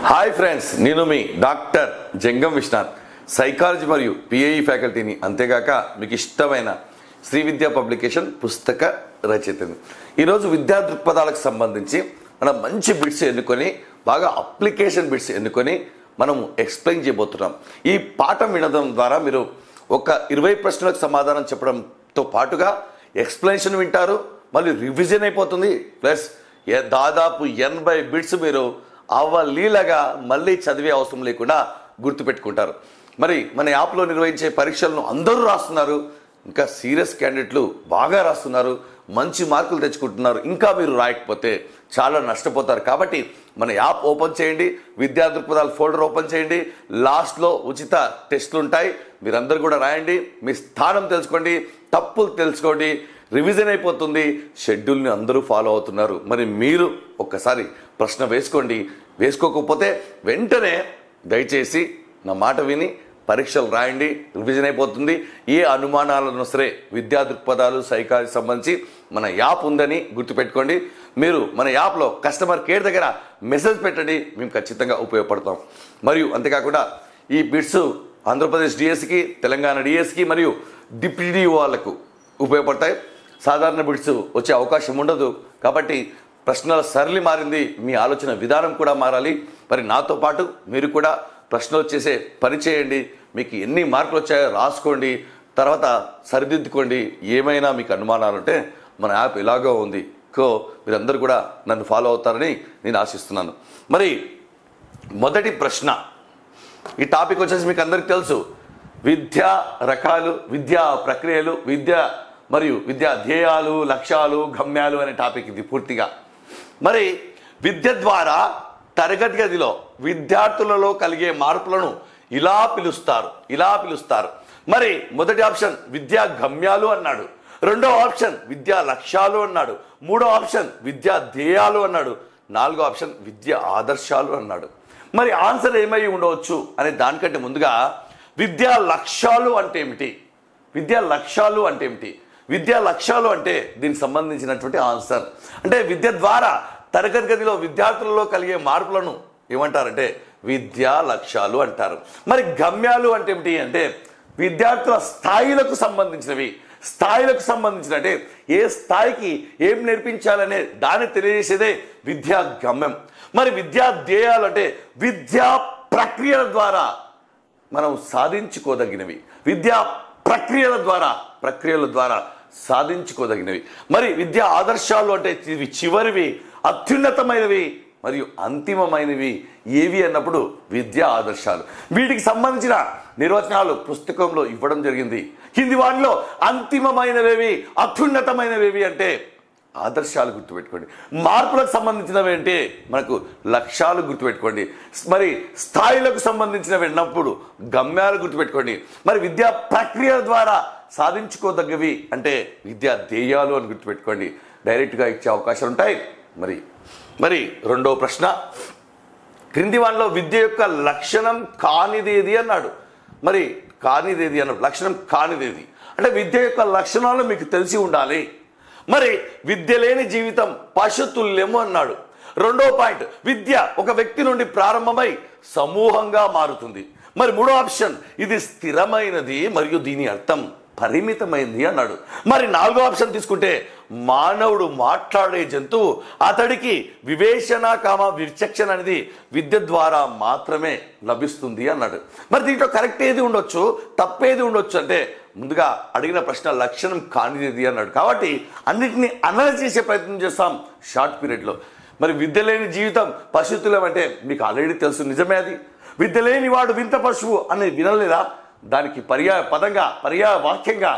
Hi friends, నేను మీ doctor జంగం Vishwanath, psychology మరియు PAE ఫ్యాకల్టీని. అంతేగాక మీకు ఇష్టమైన శ్రీ విద్యా పబ్లికేషన్ పుస్తక రచయితని. ఈరోజు విద్యా దృక్పథాలకు సంబంధించి మనం మంచి బిట్స్ ఎన్నుకొని, బాగా అప్లికేషన్ బిట్స్ ఎన్నుకొని మనము ఎక్స్ప్లెయిన్ చేయబోతున్నాం. ఈ పాఠం వినడం ద్వారా మీరు ఒక 20 ప్రశ్నలకు సమాధానం చెప్పడంతో పాటుగా ఎక్స్ప్లెనేషన్ వింటారు, మళ్ళీ రివిజన్ అయిపోతుంది. ప్లస్ దాదాపు 80 బిట్స్ మీరు అవలీలగా మళ్ళీ చదివే అవసరం లేకుండా గుర్తుపెట్టుకుంటారు. మరి మన యాప్లో నిర్వహించే పరీక్షలను అందరూ రాస్తున్నారు. ఇంకా సీరియస్ క్యాండిడేట్లు బాగా రాస్తున్నారు, మంచి మార్కులు తెచ్చుకుంటున్నారు. ఇంకా మీరు రాయకపోతే చాలా నష్టపోతారు. కాబట్టి మన యాప్ ఓపెన్ చేయండి, విద్యా దృక్పథాలు ఫోల్డర్ ఓపెన్ చేయండి. లాస్ట్లో ఉచిత టెస్టులు ఉంటాయి, మీరందరూ కూడా రాయండి. మీ స్థానం తెలుసుకోండి, తప్పులు తెలుసుకోండి, రివిజన్ అయిపోతుంది. షెడ్యూల్ని అందరూ ఫాలో అవుతున్నారు. మరి మీరు ఒక్కసారి ప్రశ్న వేసుకోండి. వేసుకోకపోతే వెంటనే దయచేసి నా మాట విని పరీక్షలు రాయండి, రివిజన్ అయిపోతుంది. ఏ అనుమానాలను సరే విద్యా దృక్పథాలు సైకాలజీ సంబంధించి మన యాప్ ఉందని గుర్తుపెట్టుకోండి. మీరు మన యాప్లో కస్టమర్ కేర్ దగ్గర మెసేజ్ పెట్టండి, మేము ఖచ్చితంగా ఉపయోగపడతాం. మరియు అంతేకాకుండా ఈ బిట్స్ ఆంధ్రప్రదేశ్ డిఎస్సికి, తెలంగాణ డిఎస్సికి మరియు డిప్యూటీ వాళ్ళకు ఉపయోగపడతాయి. సాధారణ బిట్స్ వచ్చే అవకాశం ఉండదు. కాబట్టి ప్రశ్నల సరళి మారింది, మీ ఆలోచన విధానం కూడా మారాలి. మరి నాతో పాటు మీరు కూడా ప్రశ్నలు చేసే పని చేయండి. మీకు ఎన్ని మార్కులు వచ్చాయో రాసుకోండి, తర్వాత సరిదిద్దుకోండి. ఏమైనా మీకు అనుమానాలు ఉంటే మన యాప్ ఇలాగో ఉంది. మీరందరూ కూడా నన్ను ఫాలో అవుతారని నేను ఆశిస్తున్నాను. మరి మొదటి ప్రశ్న, ఈ టాపిక్ వచ్చేసి మీకు అందరికీ తెలుసు. విద్యా రకాలు, విద్యా ప్రక్రియలు, మరియు విద్యా ధ్యేయాలు, లక్ష్యాలు, గమ్యాలు అనే టాపిక్ ఇది పూర్తిగా. మరి విద్య ద్వారా తరగతి గదిలో విద్యార్థులలో కలిగే మార్పులను ఇలా పిలుస్తారు. మరి మొదటి ఆప్షన్ విద్యా గమ్యాలు అన్నాడు, రెండో ఆప్షన్ విద్యా లక్ష్యాలు అన్నాడు, మూడో ఆప్షన్ విద్యా ధ్యేయాలు అన్నాడు, నాలుగో ఆప్షన్ విద్యా ఆదర్శాలు అన్నాడు. మరి ఆన్సర్ ఏమై ఉండవచ్చు అనే దానికంటే ముందుగా విద్యా లక్ష్యాలు అంటే ఏమిటి? విద్యా లక్ష్యాలు అంటే దీనికి సంబంధించినటువంటి ఆన్సర్ అంటే విద్య ద్వారా తరగతి గదిలో విద్యార్థులలో కలిగే మార్పులను ఏమంటారంటే విద్యా లక్ష్యాలు అంటారు. మరి గమ్యాలు అంటే ఏమిటి అంటే విద్యార్థుల స్థాయిలకు సంబంధించినట్టే ఏ స్థాయికి ఏం నేర్పించాలనే దాన్ని తెలియజేసేదే విద్యా గమ్యం. మరి విద్యా ధ్యేయాలు అంటే విద్యా ప్రక్రియల ద్వారా మనం సాధించుకోదగినవి, విద్యా ప్రక్రియల ద్వారా సాధించుకోదగినవి. మరి విద్యా ఆదర్శాలు అంటే ఇవి చివరివి, అత్యున్నతమైనవి మరియు అంతిమమైనవి ఏవి అన్నప్పుడు విద్యా ఆదర్శాలు. వీటికి సంబంధించిన నిర్వచనాలు పుస్తకంలో ఇవ్వడం జరిగింది. కింది వాటిలో అంతిమమైనవేవి, అత్యున్నతమైనవేవి అంటే ఆదర్శాలు గుర్తుపెట్టుకోండి. మార్పులకు సంబంధించినవి అంటే మనకు లక్ష్యాలు గుర్తుపెట్టుకోండి. మరి స్థాయిలకు సంబంధించినవి అన్నప్పుడు గమ్యాలు గుర్తుపెట్టుకోండి. మరి విద్యా ప్రక్రియ ద్వారా సాధించుకోదగ్గవి అంటే విద్యా ధ్యేయాలు అని గుర్తుపెట్టుకోండి. డైరెక్ట్గా ఇచ్చే అవకాశాలు ఉంటాయి. మరి రెండో ప్రశ్న, క్రింది వాటిలో విద్య యొక్క లక్షణం కానిదేది అన్నాడు. మరి లక్షణం కానిదేది అంటే విద్య యొక్క లక్షణాలు మీకు తెలిసి ఉండాలి. మరి విద్య లేని జీవితం పశుతుల్యము అన్నాడు. రెండో పాయింట్, విద్య ఒక వ్యక్తి నుండి ప్రారంభమై సమూహంగా మారుతుంది. మరి మూడో ఆప్షన్, ఇది స్థిరమైనది మరియు దీని అర్థం పరిమితమైంది అన్నాడు. మరి నాలుగో ఆప్షన్ తీసుకుంటే మానవుడు మాట్లాడే జంతువు, అతడికి విచక్షణ అనేది విద్య ద్వారా మాత్రమే లభిస్తుంది అన్నాడు. మరి దీంట్లో కరెక్ట్ ఏది ఉండొచ్చు, తప్పేది ఉండొచ్చు అంటే ముందుగా అడిగిన ప్రశ్న లక్షణం కానిది అన్నాడు. కాబట్టి అన్నిటినీ అనలైజ్ చేసే ప్రయత్నం చేస్తాం షార్ట్ పీరియడ్లో. మరి విద్య లేని జీవితం పశుతుల్యం అంటే మీకు ఆల్రెడీ తెలుసు, నిజమే. అది విద్య లేని వాడు వింత పశువు అనేది వినలేదా? దానికి పర్యాయ వాక్యంగా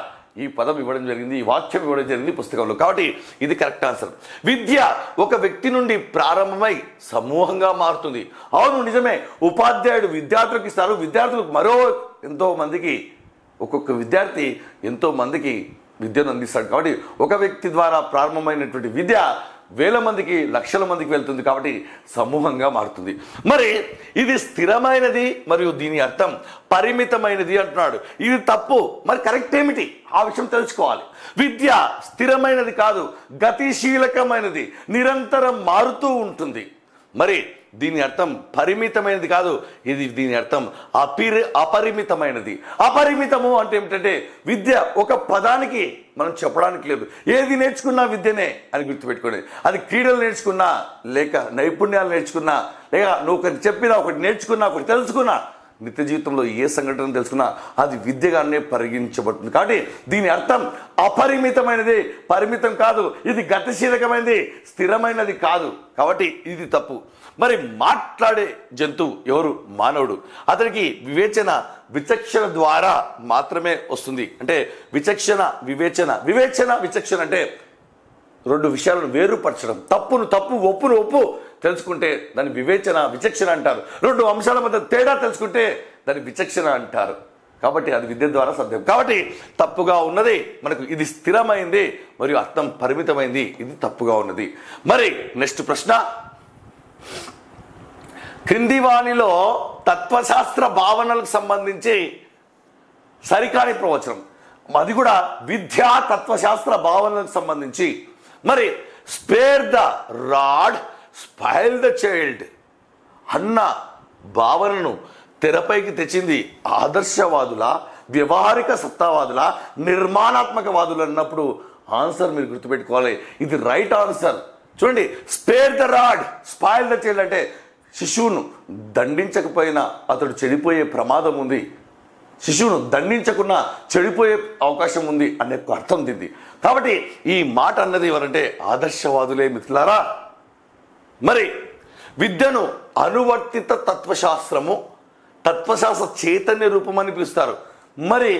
ఈ పదం ఇవ్వడం జరిగింది, ఈ వాక్యం ఇవ్వడం జరిగింది పుస్తకంలో. కాబట్టి ఇది కరెక్ట్ ఆన్సర్. విద్య ఒక వ్యక్తి నుండి ప్రారంభమై సమూహంగా మారుతుంది. అవును, నిజమే. ఉపాధ్యాయుడు విద్యార్థులకు ఇస్తారు, విద్యార్థులకు ఎంతో మందికి, ఒక్కొక్క విద్యార్థి ఎంతో మందికి విద్యను అందిస్తాడు. కాబట్టి ఒక వ్యక్తి ద్వారా ప్రారంభమైనటువంటి విద్య వేల మందికి, లక్షల మందికి వెళ్తుంది. కాబట్టి సమూహంగా మారుతుంది. మరి ఇది స్థిరమైనది మరియు దీని అర్థం పరిమితమైనది అంటున్నాడు. ఇది తప్పు. మరి కరెక్ట్ ఏమిటి? ఆ విషయం తెలుసుకోవాలి. విద్య స్థిరమైనది కాదు, గతిశీలకమైనది, నిరంతరం మారుతూ ఉంటుంది. మరి దీని అర్థం పరిమితమైనది కాదు, దీని అర్థం అపరిమితమైనది. అపరిమితము అంటే ఏమిటంటే విద్య ఒక పదానికి మనం చెప్పడానికి లేదు. ఏది నేర్చుకున్నా విద్యనే అని గుర్తుపెట్టుకోండి. అది క్రీడలు నేర్చుకున్నా, లేక నైపుణ్యాలు నేర్చుకున్నా, లేక నువ్వు ఒకటి చెప్పినా, ఒకటి నేర్చుకున్నా, ఒకటి తెలుసుకున్నా, నిత్య జీవితంలో ఏ సంఘటన తెలుసుకున్నా అది విద్యగానే పరిగణించబడుతుంది. కాబట్టి దీని అర్థం అపరిమితమైనది, పరిమితం కాదు. ఇది గతిశీలకమైనది, స్థిరమైనది కాదు. కాబట్టి ఇది తప్పు. మరి మాట్లాడే జంతువు ఎవరు? మానవుడు. అతనికి వివేచన విచక్షణ ద్వారా మాత్రమే వస్తుంది. అంటే విచక్షణ వివేచన, విచక్షణ అంటే రెండు విషయాలను వేరుపరచడం. తప్పును తప్పు, ఒప్పును ఒప్పు తెలుసుకుంటే దాన్ని విచక్షణ అంటారు. రెండు అంశాల మధ్య తేడా తెలుసుకుంటే దాన్ని విచక్షణ అంటారు. కాబట్టి అది విద్య ద్వారా సాధ్యం. కాబట్టి తప్పుగా ఉన్నది మనకు ఇది స్థిరమైంది మరియు అర్థం పరిమితమైంది, ఇది తప్పుగా ఉన్నది. మరి నెక్స్ట్ ప్రశ్న, క్రింది వాణిలో తత్వశాస్త్ర భావనలకు సంబంధించి సరికాని ప్రవచనం, అది కూడా విద్యా తత్వశాస్త్ర భావనలకు సంబంధించి. మరి spare the rod spoil the child అన్న భావనను తెరపైకి తెచ్చింది ఆదర్శవాదుల, వ్యవహారిక సత్తావాదుల, నిర్మాణాత్మకవాదులు అన్నప్పుడు ఆన్సర్ మీరు గుర్తుపెట్టుకోవాలి. ఇది రైట్ ఆన్సర్. చూడండి, spare the rod spoil the child అంటే శిశువును దండించకపోయినా అతడు చెడిపోయే ప్రమాదం ఉంది, శిశువును దండించకుండా చెడిపోయే అవకాశం ఉంది అనే అర్థం దింది. కాబట్టి ఈ మాట అన్నది ఎవరంటే ఆదర్శవాదులే మిత్రులారా. మరి విద్యను అనువర్తిత తత్వశాస్త్రము, తత్వశాస్త్ర చైతన్య రూపం అని పిలుస్తారు. మరి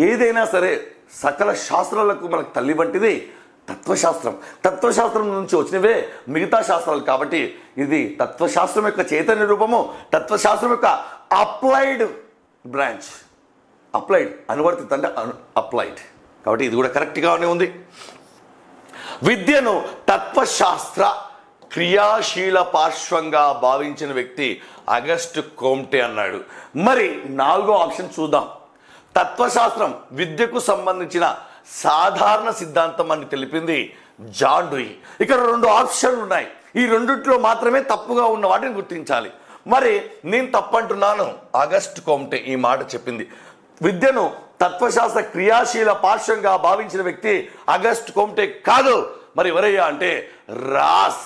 ఏదైనా సరే సకల శాస్త్రాలకు మనకు తల్లి వంటిది తత్వశాస్త్రం. తత్వశాస్త్రం నుంచి వచ్చినవే మిగతా శాస్త్రాలు. కాబట్టి ఇది తత్వశాస్త్రం యొక్క చైతన్య రూపము, తత్వశాస్త్రం యొక్క అప్లైడ్ బ్రాంచ్. అప్లైడ్, అనువర్తిత అంటే అప్లైడ్. కాబట్టి ఇది కూడా కరెక్ట్గానే ఉంది. విద్యను తత్వశాస్త్ర క్రియాశీల పార్శ్వంగా భావించిన వ్యక్తి అగస్ట్ కోమ్టే అన్నాడు. మరి 4వ ఆప్షన్ చూద్దాం. తత్వశాస్త్రం విద్యకు సంబంధించిన సాధారణ సిద్ధాంతం అని తెలిపింది జాన్ డూయి. ఇక్కడ 2 ఆప్షన్లు ఉన్నాయి. ఈ రెండిట్లో మాత్రమే తప్పుగా ఉన్న వాటిని గుర్తించాలి. మరి నేను తప్పంటున్నాను. అగస్ట్ కోమ్టే ఈ మాట చెప్పింది. విద్యను తత్వశాస్త్ర క్రియాశీల పార్శ్వంగా భావించిన వ్యక్తి అగస్ట్ కోమ్టే కాదు. మరి ఎవరయ్యా అంటే రాస్.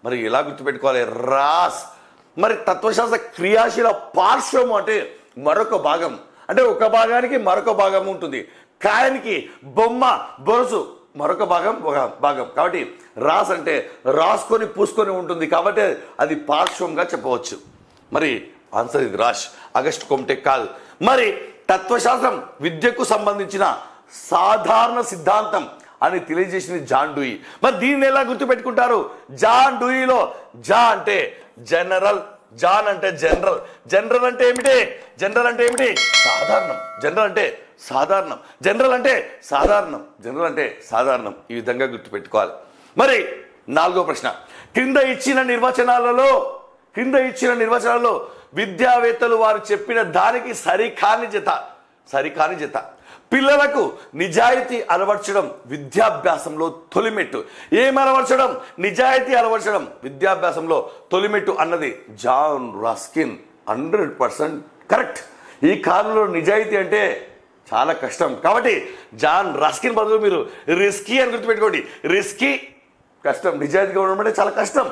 మరి ఎలా గుర్తుపెట్టుకోవాలి? రాస్. మరి తత్వశాస్త్ర క్రియాశీల పార్శ్వము అంటే మరొక భాగం, అంటే ఒక భాగానికి మరొక భాగం ఉంటుంది. కాయానికి బొమ్మ, బొరుసు మరొక భాగం, ఒక భాగం. కాబట్టి రాస్ అంటే రాసుకొని పూసుకొని ఉంటుంది. కాబట్టి అది పార్శ్వంగా చెప్పవచ్చు. మరి ఆన్సర్ ఇది రాష్, అగస్ట్ కోమ్టే కాదు. మరి తత్వశాస్త్రం విద్యకు సంబంధించిన సాధారణ సిద్ధాంతం అని తెలియజేసింది జాన్ డూయి. మరి దీన్ని ఎలా గుర్తుపెట్టుకుంటారు? జాన్ డూయిలో జా అంటే జనరల్, జాన్ అంటే జనరల్. జనరల్ అంటే ఏమిటి? సాధారణం. జనరల్ అంటే సాధారణం. ఈ విధంగా గుర్తుపెట్టుకోవాలి. మరి 4వ ప్రశ్న, క్రింద ఇచ్చిన నిర్వచనాలలో విద్యావేత్తలు వారు చెప్పిన దానికి సరికాని జత. పిల్లలకు నిజాయితీ అలవర్చడం విద్యాభ్యాసంలో తొలిమెట్టు. ఏం అలవర్చడం? నిజాయితీ అలవర్చడం విద్యాభ్యాసంలో తొలిమెట్టు అన్నది జాన్ రస్కిన్ 100% కరెక్ట్. ఈ కాలంలో నిజాయితీ అంటే చాలా కష్టం. కాబట్టి జాన్ రస్కిన్ బదులు మీరు రిస్కీ అని గుర్తుపెట్టుకోండి. రిస్కీ కష్టం, నిజాయితీగా ఉండడం అంటే చాలా కష్టం.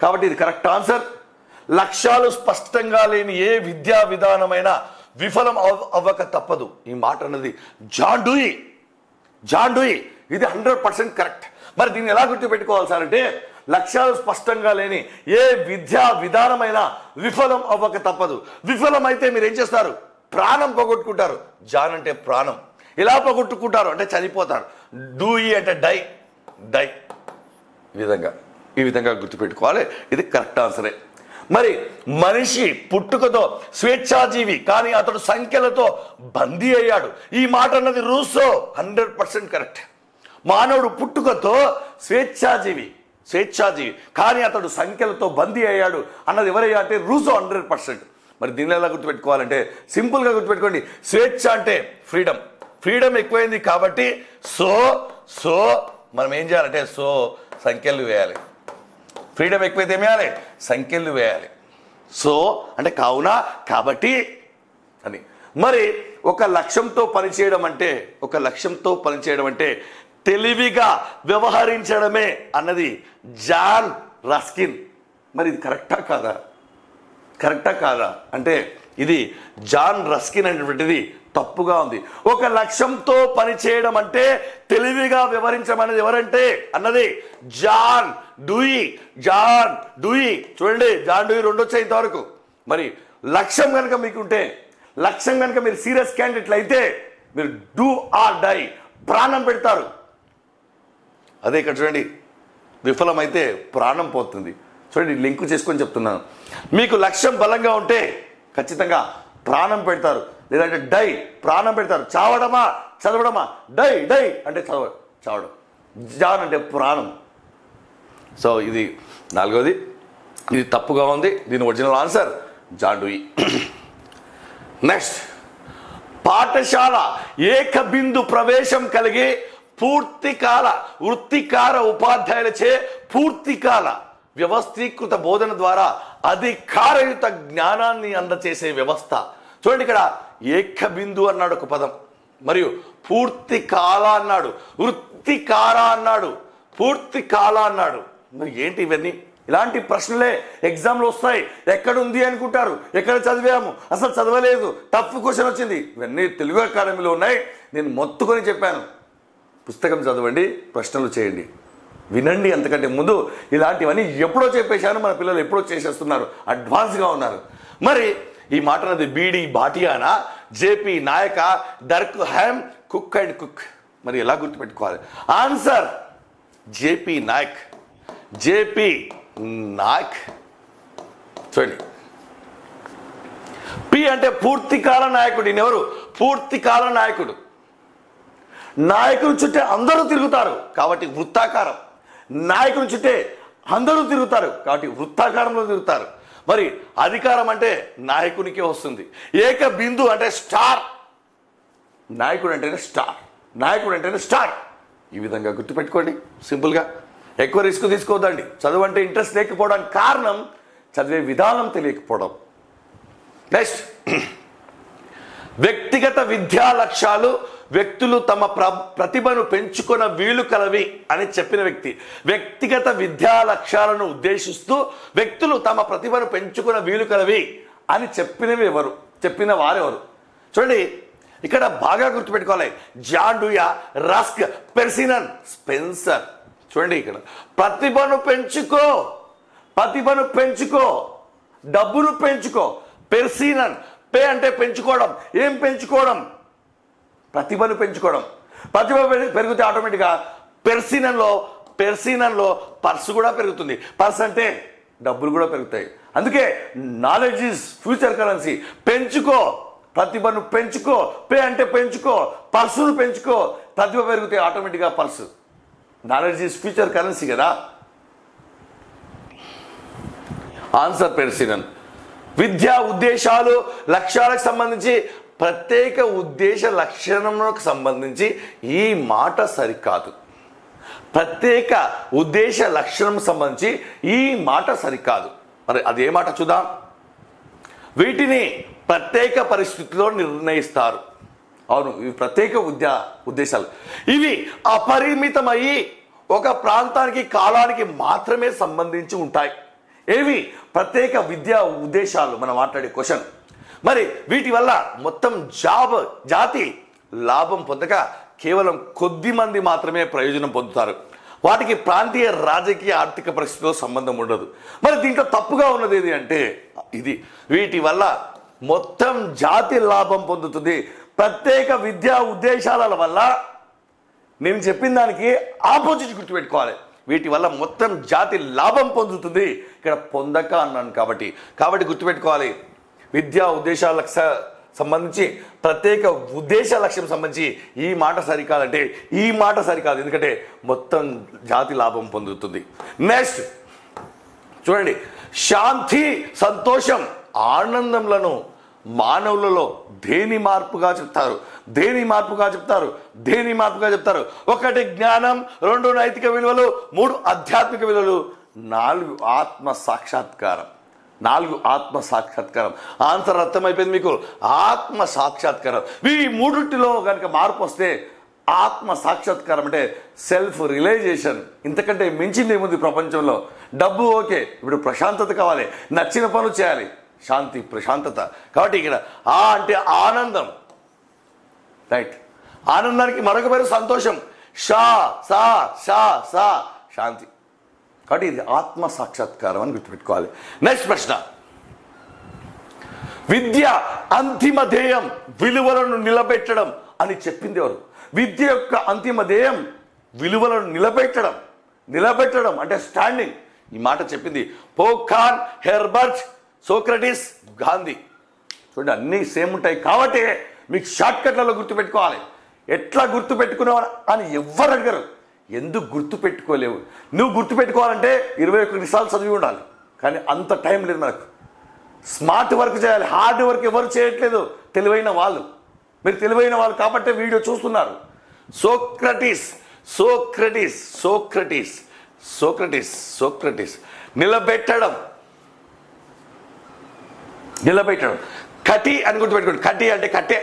కాబట్టి ఇది కరెక్ట్ ఆన్సర్. లక్ష్యాలు స్పష్టంగా లేని ఏ విద్యా విధానమైనా విఫలం అవ్వక తప్పదు. ఈ మాట అన్నది జాన్ డూయి. ఇది 100% కరెక్ట్. మరి దీన్ని ఎలా గుర్తుపెట్టుకోవాలి సార్ అంటే, లక్ష్యాలు స్పష్టంగా లేని ఏ విద్యా విధానమైనా విఫలం అవ్వక తప్పదు. విఫలం అయితే మీరు ఏం చేస్తారు? ప్రాణం పోగొట్టుకుంటారు. జాన్ అంటే ప్రాణం. ఎలా పోగొట్టుకుంటారు అంటే చనిపోతారు. డూయి అంటే డై. ఈ విధంగా గుర్తుపెట్టుకోవాలి. ఇది కరెక్ట్ ఆన్సరే. మరి మనిషి పుట్టుకతో స్వేచ్ఛాజీవి, కానీ అతడు సంఖ్యలతో బందీ అయ్యాడు. ఈ మాట అన్నది రూసో. 100% కరెక్ట్. మానవుడు పుట్టుకతో స్వేచ్ఛాజీవి, కానీ అతడు సంఖ్యలతో బందీ అయ్యాడు అన్నది ఎవరయ్యా అంటే రూసో. 100%. మరి దీన్ని ఎలా గుర్తుపెట్టుకోవాలంటే సింపుల్గా గుర్తుపెట్టుకోండి. స్వేచ్ఛ అంటే ఫ్రీడమ్ ఎక్కువైంది కాబట్టి సో మనం ఏం చేయాలంటే సంఖ్యలు వేయాలి. ఫ్రీడమ్ ఎక్కువైతే ఏం వేయాలి? సంఖ్యలు వేయాలి. సో అంటే కావున, కాబట్టి అని. మరి ఒక లక్ష్యంతో పనిచేయడం అంటే తెలివిగా వ్యవహరించడమే అన్నది జాన్ రస్కిన్. మరి ఇది కరెక్టా కాదా అంటే ఇది జాన్ రస్కిన్ అనేటువంటిది తప్పుగా ఉంది. ఒక లక్ష్యంతో పనిచేయడం అంటే తెలివిగా వ్యవహరించడం అనేది ఎవరంటే అన్నది జాన్ డూయి. చూడండి, జాన్ డూయి 2 వచ్చాయి ఇంతవరకు. మరి లక్ష్యం కనుక మీకుంటే, లక్ష్యం కనుక మీరు సీరియస్ క్యాండిడేట్లు అయితే మీరు డూ ఆర్ డై, ప్రాణం పెడతారు. అదే ఇక్కడ చూడండి, విఫలమైతే ప్రాణం పోతుంది. చూడండి, లింక్ చేసుకొని చెప్తున్నాను. మీకు లక్ష్యం బలంగా ఉంటే ఖచ్చితంగా ప్రాణం పెడతారు, లేదంటే డై, ప్రాణం పెడతారు. చావడమా చదవడమా? డై అంటే చావడం, జాన్ అంటే ప్రాణం. సో ఇది 4వది, ఇది తప్పుగా ఉంది. దీని original answer John Dewey. Next, పాఠశాల ఏకబిందు ప్రవేశం కలిగి పూర్తికాల వృత్తికార ఉపాధ్యాయులచే పూర్తికాల వ్యవస్థీకృత బోధన ద్వారా అధికారయుత జ్ఞానాన్ని అందచేసే వ్యవస్థ. చూడండి, ఇక్కడ ఏకబిందు అన్నాడు ఒక పదం, మరియు పూర్తి కాల అన్నాడు, వృత్తికార అన్నాడు, పూర్తి కాల అన్నాడు. మరి ఏంటి ఇవన్నీ? ఇలాంటి ప్రశ్నలే ఎగ్జామ్లో వస్తాయి. ఎక్కడుంది అనుకుంటారు, ఎక్కడ చదివాము, అసలు చదవలేదు, టఫ్ క్వశ్చన్ వచ్చింది. ఇవన్నీ తెలుగు అకాడమీలో ఉన్నాయి. నేను మొత్తుకొని చెప్పాను, పుస్తకం చదవండి, ప్రశ్నలు చేయండి, వినండి. అంతకంటే ముందు ఇలాంటివన్నీ ఎప్పుడో చెప్పేశాను. మన పిల్లలు ఎప్పుడో చేసేస్తున్నారు, అడ్వాన్స్గా ఉన్నారు. మరి ఈ మాట అన్నది బీడి భాటియానా, జేపీ నాయక, దర్క్ హ్యామ్, కుక్ అండ్ కుక్. మరి ఎలా గుర్తుపెట్టుకోవాలి? Answer JP Naik. చూడండి, పి అంటే పూర్తికాల నాయకుడు. ఈయనెవరు? పూర్తికాల నాయకుడు. నాయకుని చుట్టే అందరూ తిరుగుతారు కాబట్టి వృత్తాకారం. నాయకుని చుట్టే అందరూ తిరుగుతారు కాబట్టి వృత్తాకారంలో తిరుగుతారు. మరి అధికారం అంటే నాయకునికే వస్తుంది. ఏక బిందు అంటే స్టార్. నాయకుడు అంటేనే స్టార్. ఈ విధంగా గుర్తుపెట్టుకోండి సింపుల్గా. ఎక్కువ రిస్క్ తీసుకోవద్దండి. చదువు అంటే ఇంట్రెస్ట్ లేకపోవడానికి కారణం చదివే విధానం తెలియకపోవడం. నెక్స్ట్, వ్యక్తిగత విద్యా లక్ష్యాలు వ్యక్తులు తమ ప్రతిభను పెంచుకున్న వీలు కలవి అని చెప్పిన వ్యక్తి. వ్యక్తిగత విద్యా లక్ష్యాలను ఉద్దేశిస్తూ వ్యక్తులు తమ ప్రతిభను పెంచుకున్న వీలు కలవి అని చెప్పిన వారెవరు? చూడండి, ఇక్కడ బాగా గుర్తుపెట్టుకోవాలి. John Dewey, Rusk, Percy Nunn, Spencer. చూడండి, ఇక్కడ ప్రతిభను పెంచుకో, డబ్బును పెంచుకో. పెర్సినన్, పే అంటే పెంచుకోవడం. ఏం పెంచుకోవడం? ప్రతిభను పెంచుకోవడం. ప్రతిభ పెరిగితే ఆటోమేటిక్గా పెర్సినన్లో పర్సు కూడా పెరుగుతుంది. పర్స్ అంటే డబ్బులు కూడా పెరుగుతాయి. అందుకే నాలెడ్జ్ ఈజ్ ఫ్యూచర్ కరెన్సీ. పెంచుకో, ప్రతిభను పెంచుకో. పే అంటే పెంచుకో, పర్సును పెంచుకో. ప్రతిభ పెరిగితే ఆటోమేటిక్గా purse. Knowledge is future currency కదా. ఆన్సర్ పెర్సినన్. విద్యా ఉద్దేశాలు లక్ష్యాలకు సంబంధించి ప్రత్యేక ఉద్దేశ లక్షణంకు సంబంధించి ఈ మాట సరికాదు. ప్రత్యేక ఉద్దేశ లక్షణం సంబంధించి ఈ మాట సరికాదు. మరి అదే మాట చూద్దాం. వీటిని ప్రత్యేక పరిస్థితిలో నిర్ణయిస్తారు. అవును, ఇవి ప్రత్యేక ఉద్దేశాలు. ఇవి అపరిమితమయ్యి ఒక ప్రాంతానికి కాలానికి మాత్రమే సంబంధించి ఉంటాయి. ఏవి? ప్రత్యేక విద్యా ఉద్దేశాలు. మనం మాట్లాడే క్వశ్చన్. మరి వీటి వల్ల మొత్తం జాతి లాభం పొందక కేవలం కొద్ది మంది మాత్రమే ప్రయోజనం పొందుతారు. వాటికి ప్రాంతీయ రాజకీయ ఆర్థిక పరిస్థితితో సంబంధం ఉండదు. మరి దీంట్లో తప్పుగా ఉన్నది ఏది అంటే ఇది. వీటి వల్ల మొత్తం జాతి లాభం పొందుతుంది. ప్రత్యేక విద్యా ఉద్దేశాల వల్ల నేను చెప్పిన దానికి ఆపోజిట్ గుర్తుపెట్టుకోవాలి. వీటి వల్ల మొత్తం జాతి లాభం పొందుతుంది. ఇక్కడ పొందక అన్నాను కాబట్టి గుర్తుపెట్టుకోవాలి. విద్యా ఉద్దేశాలకు సంబంధించి ప్రత్యేక ఉద్దేశ లక్ష్యం సంబంధించి ఈ మాట సరికాదంటే ఈ మాట సరికాదు. ఎందుకంటే మొత్తం జాతి లాభం పొందుతుంది. నెక్స్ట్ చూడండి, శాంతి, సంతోషం, ఆనందంలను మానవులలో దేని మార్పుగా చెప్తారు? 1 జ్ఞానం, 2 నైతిక విలువలు, 3 ఆధ్యాత్మిక విలువలు, నాలుగు ఆత్మ సాక్షాత్కారం. నాలుగు ఆత్మ సాక్షాత్కారం. ఆన్సర్ అర్థమైపోయింది మీకు. ఆత్మ సాక్షాత్కారం. ఈ మూడింటిలో కనుక మార్పు వస్తే ఆత్మ సాక్షాత్కారం అంటే సెల్ఫ్ రియలైజేషన్. ఇంతకంటే మించింది ఏముంది ప్రపంచంలో? డబ్బు ఓకే, ఇప్పుడు ప్రశాంతత కావాలి, నచ్చిన పనులు చేయాలి, శాంతి ప్రశాంతత. కాబట్టి ఇక్కడ ఆ అంటే ఆనందం, రైట్. ఆనందానికి మరొక పేరు సంతోషం. షా సా షా సా శాంతి. కాబట్టి ఇది ఆత్మ సాక్షాత్కారం అని గుర్తుపెట్టుకోవాలి. నెక్స్ట్ ప్రశ్న, విద్య అంతిమ ధ్యేయం విలువలను నిలబెట్టడం అని చెప్పింది ఎవరు? విద్య యొక్క అంతిమ ధ్యేయం విలువలను నిలబెట్టడం. నిలబెట్టడం అంటే స్టాండింగ్. ఈ మాట చెప్పింది పోఖాన్, హెర్బర్ట్, సోక్రటీస్, గాంధీ. చూడండి, అన్నీ సేమ్ ఉంటాయి కాబట్టి మీకు షార్ట్కట్లలో గుర్తుపెట్టుకోవాలి. ఎట్లా గుర్తుపెట్టుకున్నావు అని ఎవ్వరు అడగరు. ఎందుకు గుర్తుపెట్టుకోలేవు? నువ్వు గుర్తుపెట్టుకోవాలంటే 21 సార్లు చదివి ఉండాలి, కానీ అంత టైం లేదు మనకు. స్మార్ట్ వర్క్ చేయాలి, హార్డ్ వర్క్ ఎవరు చేయట్లేదు, తెలివైన వాళ్ళు. మీరు తెలివైన వాళ్ళు కాబట్టి వీడియో చూస్తున్నారు. Socrates Socrates Socrates Socrates Socrates నిలబెట్టడం. నిలబెట్టడం. కటి అని గుర్తుపెట్టుకోండి. కటి అంటే కట్టే.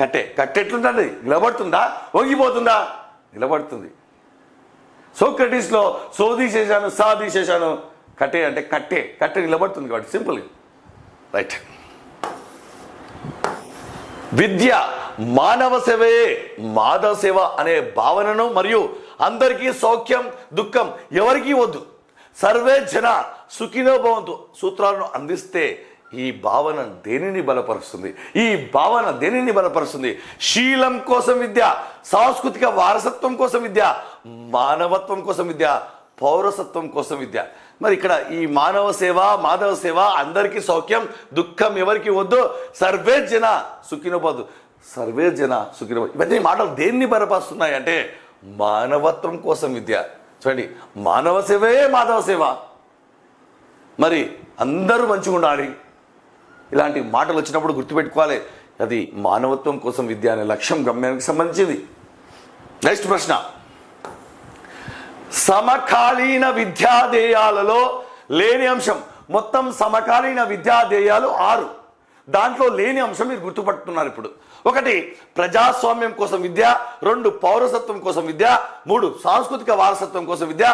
కట్టే కట్టె ఎట్లుంటుంది? నిలబడుతుందా? వంగిపోతుందా? నిలబడుతుంది. సోక్రటీస్లో సో తీసేశాను, సా తీసేశాను. కట్టే అంటే కట్టే. కట్టె నిలబడుతుంది కాబట్టి సింపుల్, రైట్. విద్య మానవ సేవే మాధవ సేవ అనే భావనను మరియు అందరికీ సౌఖ్యం దుఃఖం ఎవరికీ వద్దు, సర్వే జన సుఖినో భవంతు సూత్రాలను అందిస్తే ఈ భావన దేనిని బలపరుస్తుంది? ఈ భావన దేనిని బలపరుస్తుంది? శీలం కోసం విద్య, సాంస్కృతిక వారసత్వం కోసం విద్య, మానవత్వం కోసం విద్య, పౌరసత్వం కోసం విద్య. మరి ఇక్కడ ఈ మానవ సేవ మాధవ సేవ, అందరికీ సౌఖ్యం దుఃఖం ఎవరికి వద్దు, సర్వే జన సుఖినో భవంతు, సర్వే జన సుఖినో భవంతు, ఇవన్నీ మాటలు దేన్ని బలపరుస్తున్నాయి అంటే మానవత్వం కోసం విద్య. చూడండి, మానవ సేవే మాధవ సేవ. మరి అందరూ మంచిగా ఉండాలి. ఇలాంటి మాటలు వచ్చినప్పుడు గుర్తుపెట్టుకోవాలి, అది మానవత్వం కోసం విద్య అనే లక్ష్యం గమ్యానికి సంబంధించింది. నెక్స్ట్ ప్రశ్న, సమకాలీన విద్యాధ్యేయాలలో లేని అంశం. మొత్తం సమకాలీన విద్యాధ్యేయాలు 6. దాంట్లో లేని అంశం మీరు గుర్తుపట్టుతున్నారు ఇప్పుడు. 1 ప్రజాస్వామ్యం కోసం విద్య, 2 పౌరసత్వం కోసం విద్య, 3 సాంస్కృతిక వారసత్వం కోసం విద్య,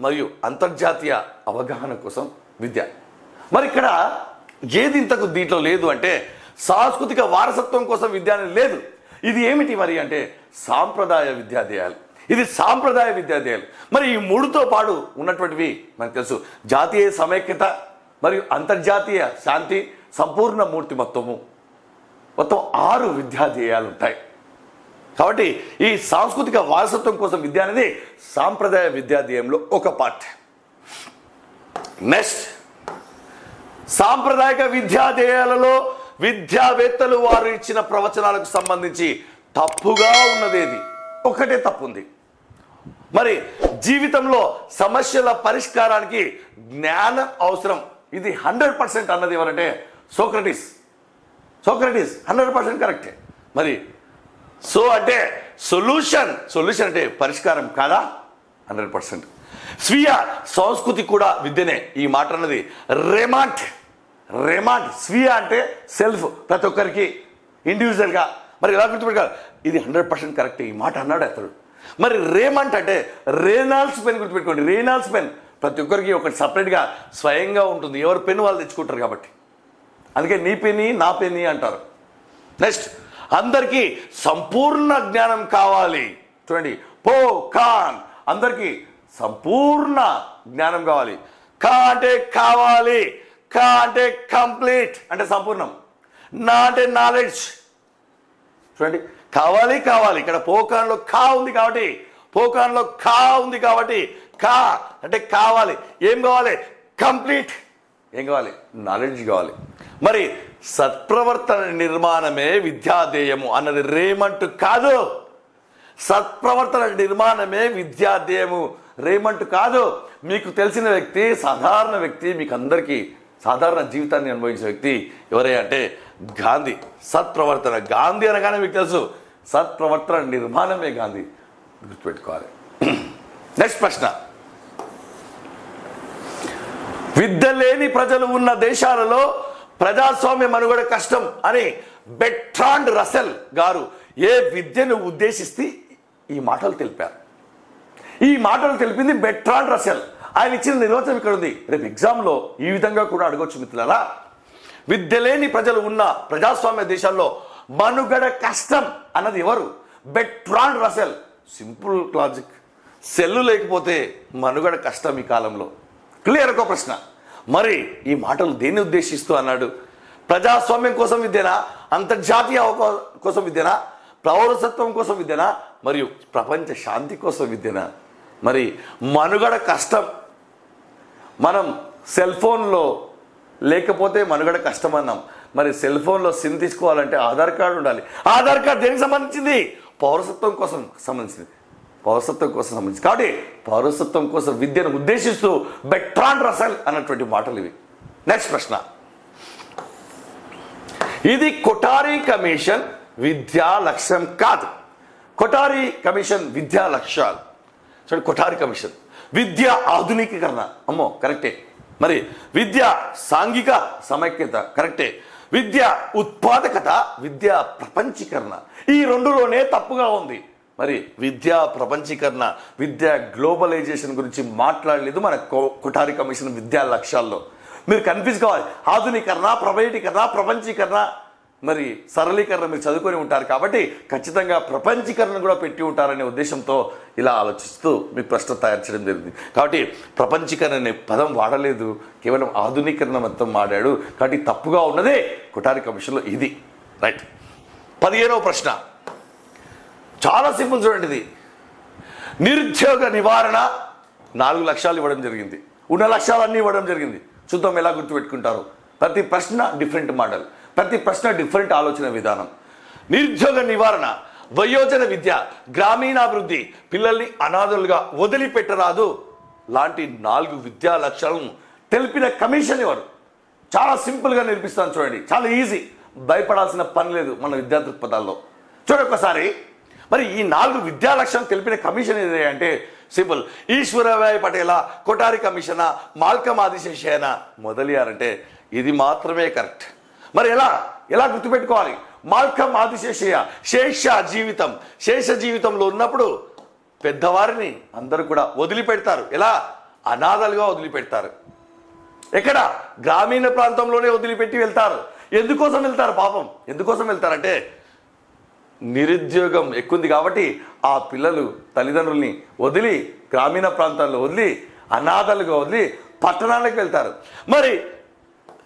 మరియు అంతర్జాతీయ అవగాహన కోసం విద్య. మరి ఇక్కడ ఏది ఇంతకు దీంట్లో లేదు అంటే సాంస్కృతిక వారసత్వం కోసం విద్య అనేది లేదు. ఇది ఏమిటి మరి అంటే సాంప్రదాయ విద్యాధ్యేయాలు. ఇది సాంప్రదాయ విద్యాధ్యేయాలు. మరి ఈ 3తో పాటు ఉన్నటువంటివి మనకు తెలుసు, జాతీయ సమైక్యత మరియు అంతర్జాతీయ శాంతి, సంపూర్ణ మూర్తిమత్వము. మొత్తం 6 విద్యాధ్యేయాలు ఉంటాయి. కాబట్టి ఈ సాంస్కృతిక వారసత్వం కోసం విద్య అనేది సాంప్రదాయ విద్యాధ్యేయంలో ఒక పార్ట్. నెక్స్ట్, సాంప్రదాయక విద్యాధ్యేయాలలో విద్యావేత్తలు వారు ఇచ్చిన ప్రవచనాలకు సంబంధించి తప్పుగా ఉన్నదేది? ఒకటే తప్పు ఉంది. మరి జీవితంలో సమస్యల పరిష్కారానికి జ్ఞానం అవసరం, ఇది 100% అన్నది ఎవరంటే సోక్రటీస్. సోక్రటీస్ 100% కరెక్టే. మరి సో అంటే సొల్యూషన్ అంటే పరిష్కారం కాదా? 100%. స్వీయ సంస్కృతి కూడా విద్యనే. ఈ మాట అన్నది రేమాంట్. స్వీయ అంటే సెల్ఫ్, ప్రతి ఒక్కరికి ఇండివిజువల్గా. మరి ఎలా గుర్తుపెట్టాలి? ఇది 100% కరెక్ట్. ఈ మాట అన్నాడు అతడు. మరి రేమంట్ అంటే రేనాల్డ్స్ పెన్ గుర్తుపెట్టుకోండి. రేనాల్డ్స్ పెన్ ప్రతి ఒక్కరికి ఒకటి సపరేట్గా స్వయంగా ఉంటుంది. ఎవరు పెన్ వాళ్ళు తెచ్చుకుంటారు కాబట్టి, అందుకే నీ పెన్ని నా పెన్ని అంటారు. నెక్స్ట్, అందరికీ సంపూర్ణ జ్ఞానం కావాలి. చూడండి, ఖాన్ అందరికీ సంపూర్ణ జ్ఞానం కావాలి. కా అంటే కావాలి, కా అంటే కంప్లీట్ అంటే సంపూర్ణం, నా అంటే నాలెడ్జ్. చూడండి, కావాలి. ఇక్కడ పోకాన్లో కా ఉంది కాబట్టి కా అంటే కావాలి. ఏం కావాలి? కంప్లీట్. ఏం కావాలి? నాలెడ్జ్ కావాలి. మరి సత్ప్రవర్తన నిర్మాణమే విద్యాధ్యేయము అన్నది రేమంట్ కాదు. సత్ప్రవర్తన నిర్మాణమే విద్యాధ్యేయము, రేమంట్ కాదు. మీకు తెలిసిన వ్యక్తి, సాధారణ వ్యక్తి, మీకు అందరికీ సాధారణ జీవితాన్ని అనుభవించిన వ్యక్తి ఎవరే అంటే గాంధీ. సత్ప్రవర్తన, గాంధీ అనగానే మీకు తెలుసు సత్ప్రవర్తన నిర్మాణమే గాంధీ, గుర్తుపెట్టుకోవాలి. నెక్స్ట్ ప్రశ్న, విద్య లేని ప్రజలు ఉన్న దేశాలలో ప్రజాస్వామ్య మనుగడ కష్టం అని బెర్ట్రాండ్ రసెల్ గారు ఏ విద్యను ఉద్దేశిస్తే ఈ మాటలు తెలిపారు. ఈ మాటలు తెలిపింది బెర్ట్రాండ్ రసెల్. ఆయన ఇచ్చిన నిర్వచనం ఇక్కడ ఉంది. రేపు ఎగ్జామ్లో ఈ విధంగా కూడా అడగొచ్చు మిత్రులారా. విద్య లేని ప్రజలు ఉన్న ప్రజాస్వామ్య దేశాల్లో మనుగడ కష్టం అన్నది ఎవరు? Bertrand Russell. Simple logic. Cell లేకపోతే మనుగడ కష్టం ఈ కాలంలో. క్లియర్ ఒక ప్రశ్న. మరి ఈ మాటలు దేన్ని ఉద్దేశిస్తూ అన్నాడు? ప్రజాస్వామ్యం కోసం విద్యనా, అంతర్జాతీయ కోసం విద్యనా, పౌరసత్వం కోసం విద్యనా, మరియు ప్రపంచ శాంతి కోసం విద్యనా? మరి మనుగడ కష్టం. మనం సెల్ ఫోన్లో లేకపోతే మనుగడ కష్టం అన్నాం. మరి సెల్ ఫోన్లో సిమ్ తీసుకోవాలంటే ఆధార్ కార్డు ఉండాలి. ఆధార్ కార్డు దేనికి సంబంధించింది? పౌరసత్వం కోసం సంబంధించింది. పౌరసత్వం కోసం సంబంధించి. కాబట్టి పౌరసత్వం కోసం విద్యను ఉద్దేశిస్తూ బెర్ట్రాండ్ రసెల్ అన్నటువంటి మాటలు ఇవి. నెక్స్ట్ ప్రశ్న. ఇది కొఠారి కమిషన్ విద్యా లక్ష్యం కాదు. కొఠారి కమిషన్ విద్యా లక్ష్యాలు. చూడండి, కొఠారి కమిషన్ విద్య ఆధునికీకరణ, అమ్మో కరెక్టే. మరి విద్య సాంఘిక సమైక్యత, కరెక్టే. విద్య ఉత్పాదకత, విద్య ప్రపంచీకరణ, ఈ రెండులోనే తప్పుగా ఉంది. మరి విద్యా ప్రపంచీకరణ, విద్యా గ్లోబలైజేషన్ గురించి మాట్లాడలేదు మన కొఠారి కమిషన్ విద్యా లక్ష్యాల్లో. మీరు కన్ఫ్యూజ్ కావాలి. ఆధునీకరణ, ప్రైవేటీకరణ, ప్రపంచీకరణ, మరి సరళీకరణ మీరు చదువుకొని ఉంటారు కాబట్టి ఖచ్చితంగా ప్రపంచీకరణ కూడా పెట్టి ఉంటారనే ఉద్దేశంతో ఇలా ఆలోచిస్తూ మీకు ప్రశ్న తయారు చేయడం జరిగింది. కాబట్టి ప్రపంచీకరణ అనే పదం వాడలేదు, కేవలం ఆధునీకరణ మొత్తం వాడాడు. కాబట్టి తప్పుగా ఉన్నదే కొఠారి కమిషన్లో ఇది. రైట్. 15వ ప్రశ్న చాలా సింపుల్. చూడండి, ఇది నిరుద్యోగ నివారణ 4 లక్ష్యాలు ఇవ్వడం జరిగింది. ఉన్న లక్ష్యాలన్నీ ఇవ్వడం జరిగింది. చూద్దాం ఎలా గుర్తుపెట్టుకుంటారు. ప్రతి ప్రశ్న డిఫరెంట్ మోడల్, ప్రతి ప్రశ్న డిఫరెంట్ ఆలోచన విధానం. నిరుద్యోగ నివారణ, వయోజన విద్య, గ్రామీణాభివృద్ధి, పిల్లల్ని అనాథలుగా వదిలిపెట్టరాదు లాంటి 4 విద్యా లక్ష్యాలను తెలిపిన కమిషన్ ఎవరు? చాలా సింపుల్గా నేర్పిస్తాను చూడండి. చాలా ఈజీ, భయపడాల్సిన పని లేదు మన విద్యా దృక్పథాల్లో. చూడండి ఒకసారి. మరి ఈ 4 విద్యా లక్ష్యాలు తెలిపిన కమిషన్ ఏది అంటే సింపుల్. ఈశ్వరభాయ్ పటేలా, కొఠారి కమిషనా, మాల్కమ్ ఆదిశేషయ్యనా, మొదలయ్యారంటే ఇది మాత్రమే కరెక్ట్. మరి ఎలా గుర్తుపెట్టుకోవాలి? మాల్కమ్ ఆదిశేషయ్య శేష జీవితంలో ఉన్నప్పుడు పెద్దవారిని అందరూ కూడా వదిలిపెడతారు. ఎలా? అనాథలుగా వదిలిపెడతారు. ఎక్కడ? గ్రామీణ ప్రాంతంలోనే వదిలిపెట్టి వెళ్తారు. ఎందుకోసం వెళ్తారు పాపం? ఎందుకోసం వెళ్తారంటే నిరుద్యోగం ఎక్కువ కాబట్టి ఆ పిల్లలు తల్లిదండ్రుల్ని వదిలి గ్రామీణ ప్రాంతాల్లో వదిలి అనాథలుగా వదిలి పట్టణాలకు వెళ్తారు. మరి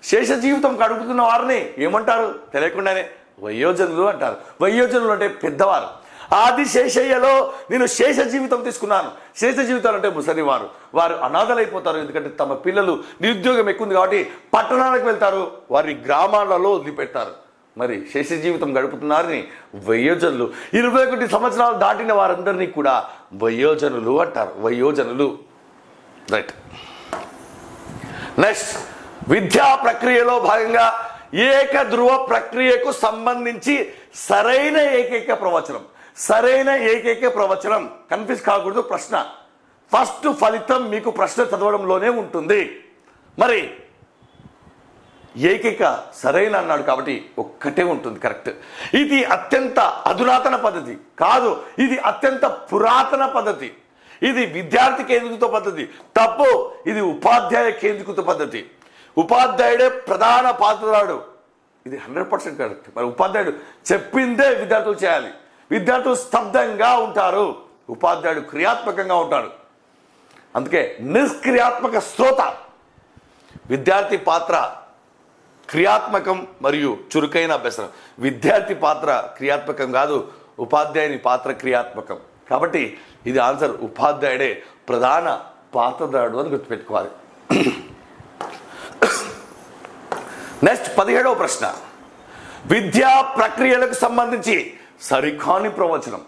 శేష జీవితం గడుపుతున్న వారిని ఏమంటారు? తెలియకుండానే వయోజనులు అంటారు. వయోజనులు అంటే పెద్దవారు. ఆదిశేషయ్యలో నేను శేష జీవితం తీసుకున్నాను. శేష జీవితాలు అంటే ముసలివారు. వారు అనాథలైపోతారు. ఎందుకంటే తమ పిల్లలు నిరుద్యోగం ఎక్కువ కాబట్టి పట్టణాలకు వెళ్తారు, వారి గ్రామాలలో వదిలిపెడతారు. మరి శేష జీవితం గడుపుతున్నారని వయోజనులు. 21 సంవత్సరాలు దాటిన వారందరినీ కూడా వయోజనులు అంటారు. వయోజనులు. రైట్. నెక్స్ట్, విద్యా ప్రక్రియలో భాగంగా ఏక ధ్రువ ప్రక్రియకు సంబంధించి సరైన ఏకైక ప్రవచనం. కన్ఫ్యూజ్ కాకూడదు. ప్రశ్న ఫస్ట్ ఫలితం మీకు ప్రశ్న చదవడంలోనే ఉంటుంది. మరి ఏకైక సరైన అన్నాడు కాబట్టి ఒక్కటే ఉంటుంది కరెక్ట్. ఇది అత్యంత అధునాతన పద్ధతి కాదు, ఇది అత్యంత పురాతన పద్ధతి. ఇది విద్యార్థి కేంద్రీకృత పద్ధతి తప్పు. ఇది ఉపాధ్యాయ కేంద్రీకృత పద్ధతి. ఉపాధ్యాయుడే ప్రధాన పాత్రధారుడు. ఇది 100% కరెక్ట్. మరి ఉపాధ్యాయుడు చెప్పిందే విద్యార్థులు చేయాలి. విద్యార్థులు స్తబ్దంగా ఉంటారు, ఉపాధ్యాయుడు క్రియాత్మకంగా ఉంటాడు. అందుకే నిష్క్రియాత్మక శ్రోత. విద్యార్థి పాత్ర క్రియాత్మకం మరియు చురుకైన అభ్యసనం. విద్యార్థి పాత్ర క్రియాత్మకం కాదు, ఉపాధ్యాయుని పాత్ర క్రియాత్మకం. కాబట్టి ఇది ఆన్సర్. ఉపాధ్యాయుడే ప్రధాన పాత్రధారుడు అని గుర్తుపెట్టుకోవాలి. నెక్స్ట్ 17వ ప్రశ్న. విద్యా ప్రక్రియలకు సంబంధించి సరికాని ప్రవచనం.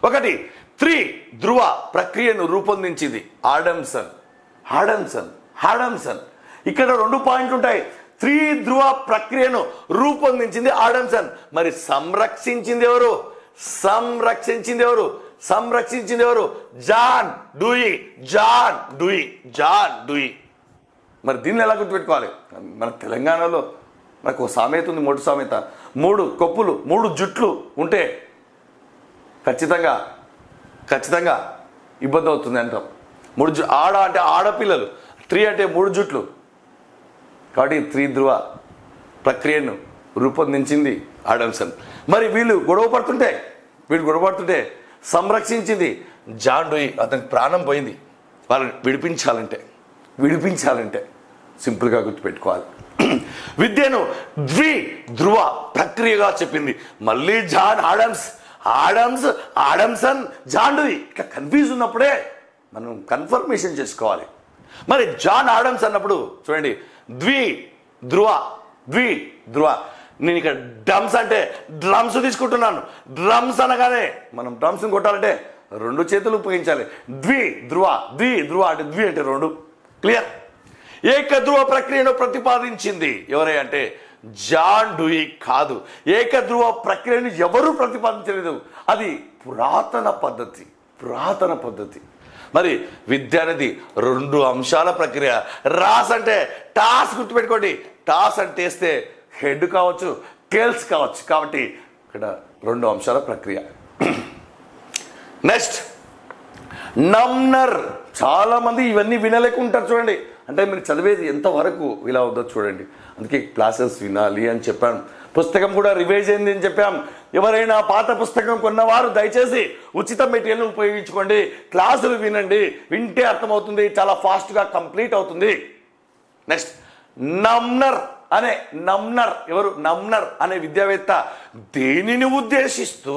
1 త్రిధ్రువ ప్రక్రియను రూపొందించింది ఆడమ్సన్. ఇక్కడ 2 పాయింట్లు ఉంటాయి. త్రిధ్రువ ప్రక్రియను రూపొందించింది ఆడమ్సన్. మరి సంరక్షించింది ఎవరు? సంరక్షించింది ఎవరు? John Dewey. John Dewey. John Dewey. మరి దీన్ని ఎలా గుర్తుపెట్టుకోవాలి? మన తెలంగాణలో మనకు ఒక సామెత ఉంది, మొట్టు సామెత. 3 కొప్పులు 3 జుట్లు ఉంటే ఖచ్చితంగా ఇబ్బంది అవుతుంది అంటాం. ఆడ అంటే ఆడపిల్లలు, 3 అంటే 3 జుట్లు. కాబట్టి 3 ధ్రువ ప్రక్రియను రూపొందించింది ఆడమ్సన్. మరి వీళ్ళు గొడవ పడుతుంటే సంరక్షించింది జాన్ డూయి. అతనికి ప్రాణం పోయింది. వాళ్ళని విడిపించాలంటే సింపుల్గా గుర్తుపెట్టుకోవాలి. విద్యను ధ్రువ ప్రక్రియగా చెప్పింది. మళ్ళీ జాన్ ఆడమ్సన్ జాన్ డూయి. ఇట్లా కన్ఫ్యూజ్ ఉన్నప్పుడే మనం కన్ఫర్మేషన్ చేసుకోవాలి. మరి జాన్ ఆడమ్స్ అన్నప్పుడు చూడండి, ధ్రువ. నేను ఇక్కడ డ్రమ్స్ అంటే డ్రమ్స్ తీసుకుంటున్నాను. డ్రమ్స్ అనగానే మనం డ్రమ్స్ని కొట్టాలంటే 2 చేతులు ఉపయోగించాలి. ధ్రువ అంటే అంటే 2. క్లియర్? ఏకధ్రువ ప్రక్రియను ప్రతిపాదించింది ఎవరే అంటే జాన్ డూయి కాదు. ఏకధ్రువ ప్రక్రియను ఎవరు ప్రతిపాదించలేదు. అది పురాతన పద్ధతి. మరి విద్య అనేది 2 అంశాల ప్రక్రియ. రాస్ అంటే టాస్, గుర్తుపెట్టుకోండి. టాస్ అంటే వేస్తే హెడ్ కావచ్చు, టేల్స్ కావచ్చు. కాబట్టి ఇక్కడ 2 అంశాల ప్రక్రియ. నెక్స్ట్ నమ్నర్. చాలా మంది ఇవన్నీ వినలేకుంటారు చూడండి. అంటే మీరు చదివేది ఎంతవరకు ఇలా అవుతుందో చూడండి. అందుకే క్లాసెస్ వినాలి అని చెప్పాను. పుస్తకం కూడా రివైజ్ అయింది అని చెప్పాం. ఎవరైనా పాత పుస్తకం కొన్నవారు దయచేసి ఉచిత మెటీరియల్ ఉపయోగించుకోండి. క్లాసులు వినండి. వింటే అర్థమవుతుంది, చాలా ఫాస్ట్గా కంప్లీట్ అవుతుంది. నెక్స్ట్ నమ్నర్ ఎవరు? నమ్నర్ అనే విద్యావేత్త దేనిని ఉద్దేశిస్తూ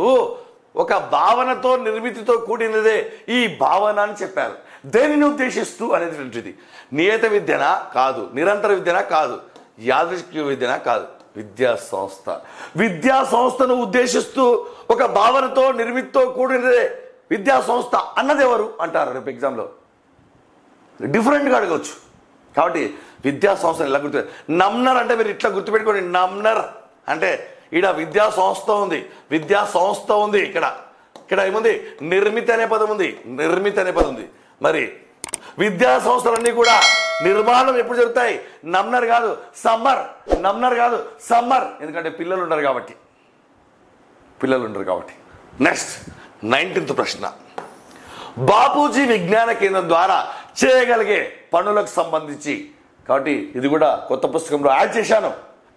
ఒక భావనతో నిర్మితితో కూడినదే ఈ భావన అని చెప్పారు. దేనిని ఉద్దేశిస్తూ అనేటువంటిది నియత విద్యనా కాదు, నిరంతర విద్యనా కాదు, యాదృచ్ఛిక విద్యనా కాదు, విద్యా సంస్థను ఉద్దేశిస్తూ ఒక భావనతో నిర్మితితో కూడినదే విద్యా సంస్థ అన్నది ఎవరు అంటారు. రేపు ఎగ్జామ్లో డిఫరెంట్గా అడగవచ్చు. కాబట్టి విద్యా సంస్థను ఇలా గుర్తు. నమ్నర్ అంటే మీరు ఇట్లా గుర్తుపెట్టుకోండి. నమ్నర్ అంటే ఈడ విద్యా సంస్థ ఉంది. ఇక్కడ ఏముంది? నిర్మితి అనే పదం ఉంది. మరి విద్యా సంస్థలన్నీ కూడా నిర్మాణం ఎప్పుడు జరుగుతాయి? నమ్నర్ కాదు సమ్మర్. ఎందుకంటే పిల్లలు ఉండరు కాబట్టి. నెక్స్ట్ 19th ప్రశ్న. బాపూజీ విజ్ఞాన కేంద్రం ద్వారా చేయగలిగే పనులకు సంబంధించి. కాబట్టి ఇది కూడా కొత్త పుస్తకంలో యాడ్ చేశాను.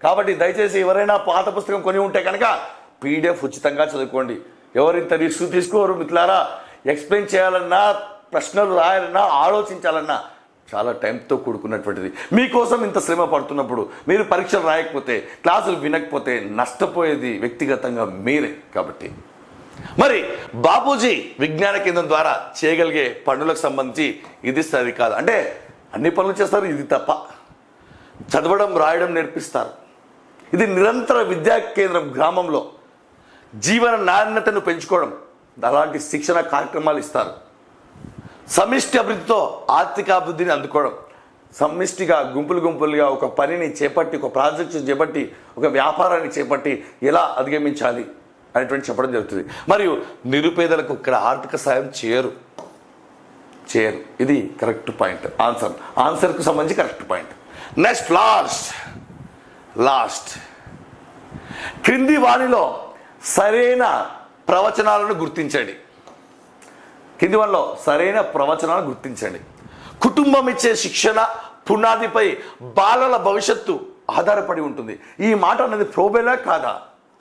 కాబట్టి దయచేసి ఎవరైనా పాత పుస్తకం కొని ఉంటే కనుక PDF ఉచితంగా చదువుకోండి. ఎవరింత రిస్క్ తీసుకోరు మిత్రులారా. ఎక్స్ప్లెయిన్ చేయాలన్నా, ప్రశ్నలు రాయాలన్నా, ఆలోచించాలన్నా చాలా టైంతో కూడుకున్నటువంటిది. మీకోసం ఇంత శ్రమ పడుతున్నప్పుడు మీరు పరీక్షలు రాయకపోతే, క్లాసులు వినకపోతే నష్టపోయేది వ్యక్తిగతంగా మీరే. కాబట్టి మరి బాపూజీ విజ్ఞాన కేంద్రం ద్వారా చేయగలిగే పనులకు సంబంధించి ఇది సరికాదు. అంటే అన్ని పనులు చేస్తారు, ఇది తప్ప. చదవడం రాయడం నేర్పిస్తారు. ఇది నిరంతర విద్యా కేంద్రం. గ్రామంలో జీవన నాణ్యతను పెంచుకోవడం, అలాంటి శిక్షణ కార్యక్రమాలు ఇస్తారు. సమిష్టి అభివృద్ధితో ఆర్థిక అభివృద్ధిని అందుకోవడం, సమిష్టిగా గుంపులుగా ఒక పనిని చేపట్టి, ఒక ప్రాజెక్టు చేపట్టి, ఒక వ్యాపారాన్ని చేపట్టి ఎలా అధిగమించాలి అనేటువంటి చెప్పడం జరుగుతుంది. మరియు నిరుపేదలకు ఇక్కడ ఆర్థిక సాయం చేయరు. ఇది కరెక్ట్ పాయింట్. ఆన్సర్కు సంబంధించి కరెక్ట్ పాయింట్. నెక్స్ట్ లాస్ట్ క్రింది వాణిలో సరైన ప్రవచనాలను గుర్తించండి. కుటుంబం ఇచ్చే శిక్షణ పునాదిపై బాలల భవిష్యత్తు ఆధారపడి ఉంటుంది. ఈ మాట అన్నది ప్రోబేలా కాదా?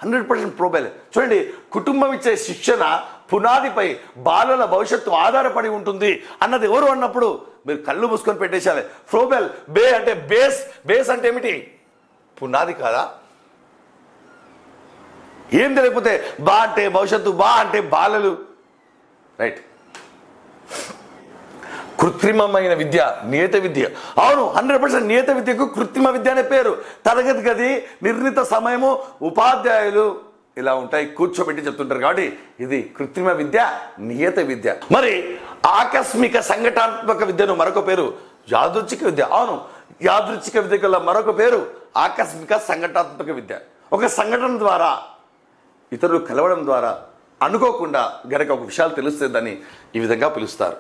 100% ప్రోబేలే. చూడండి, కుటుంబం ఇచ్చే శిక్షణ పునాదిపై బాలల భవిష్యత్తు ఆధారపడి ఉంటుంది అన్నది ఎవరు అన్నప్పుడు మీరు కళ్ళు మూసుకొని పెట్టేశాలి. ప్రోబెల్ అంటే బేస్ అంటే ఏమిటి? పునాది కాదా? ఏం తెలియకపోతే బా అంటే భవిష్యత్తు, బా అంటే బాలలు. రైట్. కృత్రిమమైన విద్య, నియత విద్య. అవును, 100% నియత విద్యకు కృత్రిమ విద్య అనే పేరు. తరగతి గది, నిర్ణీత సమయము, ఉపాధ్యాయులు ఇలా ఉంటాయి, కూర్చోబెట్టి చెప్తుంటారు. కాబట్టి ఇది కృత్రిమ విద్య, నియత విద్య. మరి ఆకస్మిక సంఘటనాత్మక విద్యను మరొక పేరు యాదృచ్ఛిక విద్య. అవును, యాదృచ్ఛిక విద్యకు మరొక పేరు ఆకస్మిక సంఘటనాత్మక విద్య. ఒక సంఘటన ద్వారా, ఇతరులు కలవడం ద్వారా అనుకోకుండా గనక ఒక విషయాలు తెలుస్తుందని ఈ విధంగా పిలుస్తారు.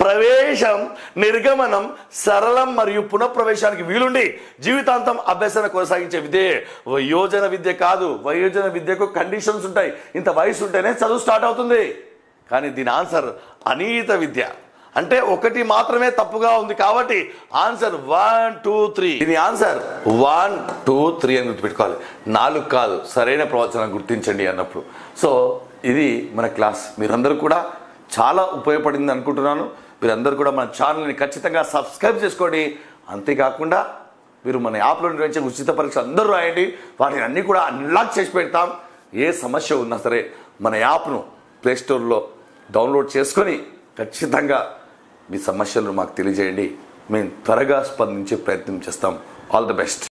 ప్రవేశం, నిర్గమనం, సరళం మరియు పునఃప్రవేశానికి వీలుండి జీవితాంతం అభ్యసన కొనసాగించే విద్య వయోజన విద్య కాదు. వయోజన విద్యకు కండిషన్స్ ఉంటాయి. ఇంత వయసు ఉంటేనే చదువు స్టార్ట్ అవుతుంది. కానీ దీని ఆన్సర్ అనీత విద్య. అంటే ఒకటి మాత్రమే తప్పుగా ఉంది కాబట్టి ఆన్సర్ 1, 2, 3. దీని ఆన్సర్ 1, 2, 3 అని గుర్తుపెట్టుకోవాలి. 4 కాదు. సరైన ప్రవచనం గుర్తించండి అన్నప్పుడు. సో ఇది మన క్లాస్. మీరందరూ కూడా చాలా ఉపయోగపడింది అనుకుంటున్నాను. మీరందరూ కూడా మన ఛానల్ని ఖచ్చితంగా సబ్స్క్రైబ్ చేసుకోండి. అంతేకాకుండా మీరు మన యాప్లో నిర్వహించే ఉచిత పరీక్ష అందరూ రాయండి. వాటిని అన్నీ కూడా అన్లాక్ చేసి పెడతాం. ఏ సమస్య ఉన్నా సరే మన యాప్ను ప్లేస్టోర్లో డౌన్లోడ్ చేసుకొని ఖచ్చితంగా మీ సమస్యలను మాకు తెలియజేయండి. మేము త్వరగా స్పందించే ప్రయత్నం చేస్తాం. All the best.